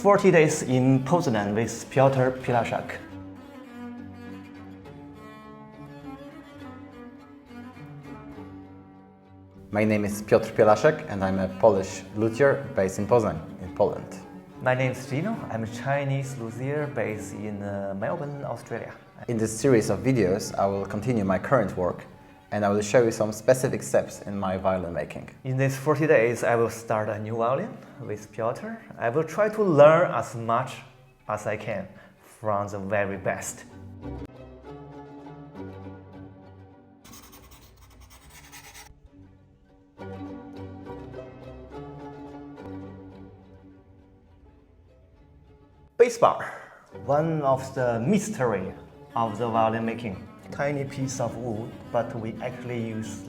40 days in Poznan with Piotr Pielaszek. My name is Piotr Pielaszek and I'm a Polish luthier based in Poznan, in Poland. My name is Gino. I'm a Chinese luthier based in Melbourne, Australia. In this series of videos, I will continue my current work and I will show you some specific steps in my violin making. In these 40 days, I will start a new violin with Piotr. I will try to learn as much as I can from the very best. BassBar, one of the mystery of the violin making. Tiny piece of wood, but we actually use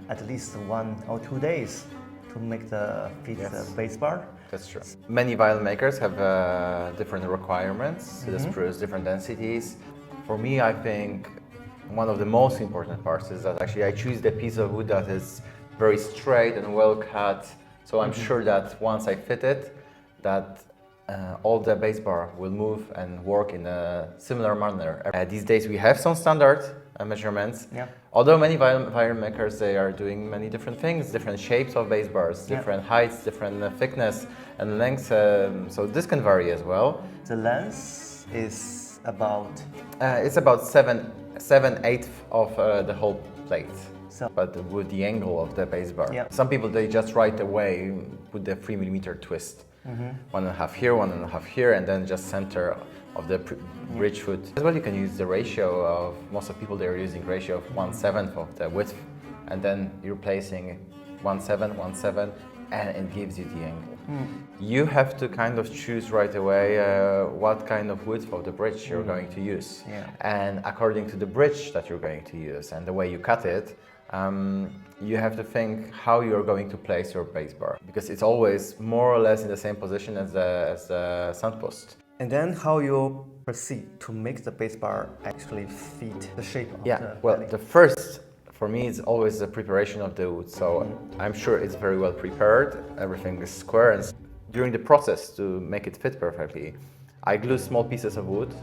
at least 1 or 2 days to make the fit the BassBar. That's true. Many violin makers have different requirements to the sprues, different densities. For me, I think one of the most important parts is that actually I choose the piece of wood that is very straight and well cut. So I'm sure that once I fit it, that all the BassBar will move and work in a similar manner. These days we have some standard measurements. Yeah. Although many violin makers, they are doing many different things, different shapes of BassBars, different heights, different thickness and lengths. So this can vary as well. The length is about... it's about 7/8 of the whole plate. So, but with the angle of the BassBar. Yeah. Some people, they just right away put the 3mm twist. 1.5 here, 1.5 here, and then just center of the bridge foot. As well, you can use the ratio of, most of people, they are using ratio of 1/7 of the width, and then you're placing 1/7, 1/7, and it gives you the angle. You have to kind of choose right away what kind of width of the bridge you're going to use. And according to the bridge that you're going to use and the way you cut it, you have to think how you're going to place your BassBar, because it's always more or less in the same position as the sound post. and then how you proceed to make the BassBar actually fit the shape of the Well, belly. the first for me is always the preparation of the wood. So I'm sure it's very well prepared, everything is square, and during the process to make it fit perfectly, I glue small pieces of wood.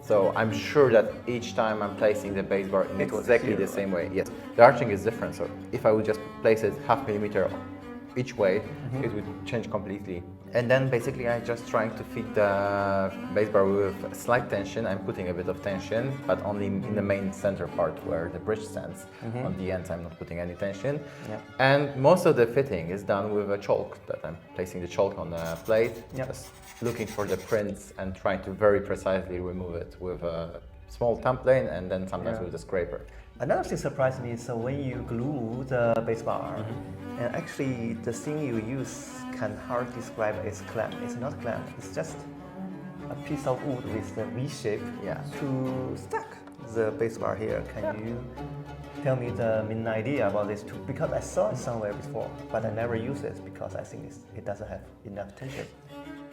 So I'm sure that each time I'm placing the BassBar in exactly the same way. Yes, the arching is different. So if I would just place it 0.5 millimeter each way, it would change completely. And then basically I'm just trying to fit the BassBar with slight tension. I'm putting a bit of tension, but only in the main center part where the bridge stands. On the ends I'm not putting any tension. And most of the fitting is done with a chalk, that I'm placing the chalk on the plate, just looking for the prints and trying to very precisely remove it with a small thumb plane and then sometimes with a scraper. Another thing surprised me is when you glue the BassBar, and actually the thing you use can hardly describe as clamp. It's not clamp, it's just a piece of wood with the V shape to stack the BassBar here. Can you tell me the main idea about this too? Because I saw it somewhere before, but I never use it because I think it doesn't have enough tension.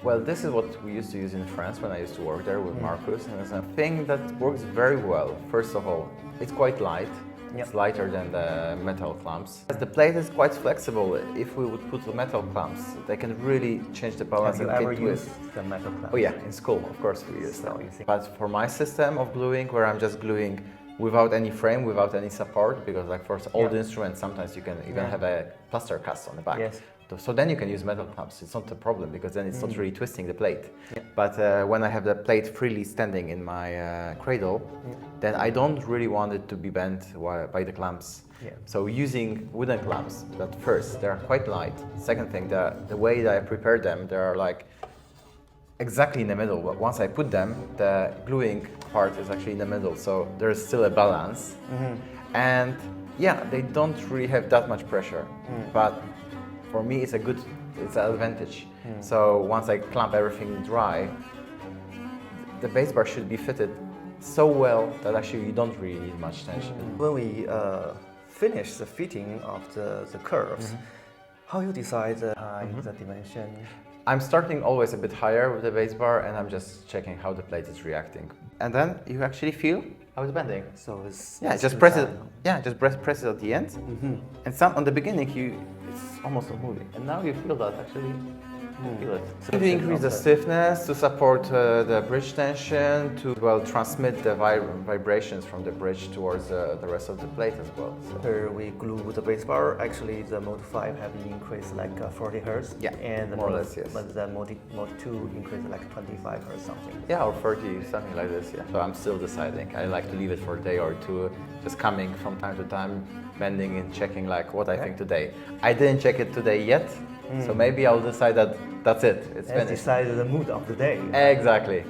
Well, this is what we used to use in France when I used to work there with Marcus, and it's a thing that works very well. First of all, it's quite light. It's lighter than the metal clamps. The plate is quite flexible. If we would put the metal clamps, they can really change the balance. Have you ever used the metal clamp? Oh yeah, in school, of course we use that. But for my system of gluing, where I'm just gluing without any frame, without any support, because like for old instruments, sometimes you can even have a plaster cast on the back. So then you can use metal clamps. It's not a problem because then it's not really twisting the plate. But when I have the plate freely standing in my cradle, then I don't really want it to be bent by the clamps. So using wooden clamps, that first, they're quite light. Second thing, the way that I prepare them, they are like exactly in the middle. But once I put them, the gluing part is actually in the middle. So there's still a balance. And yeah, they don't really have that much pressure. But for me, it's an advantage. So once I clamp everything dry, the BassBar should be fitted so well that actually you don't really need much tension. When we finish the fitting of the curves, how you decide the height, the dimension? I'm starting always a bit higher with the BassBar and I'm just checking how the plate is reacting. And then you actually feel how it's bending. So it's just press it. Yeah, just press it at the end. And on the beginning, it's almost not moving. And now you feel that actually feel it. To increase the stiffness, to support the bridge tension, to transmit the vibrations from the bridge towards the rest of the plate as well. So. After we glue the bass bar, actually the mode 5 have increased like 40 hertz. Yeah, and the more mode, or less, yes. But the mode 2 increased like 25 hertz something. Yeah, or 30, something like this, yeah. So I'm still deciding. I like to leave it for a day or two, just coming from time to time, bending and checking like what I think today. I didn't check it today yet, so maybe I'll decide that that's it, it's finished. Decide the mood of the day. Exactly.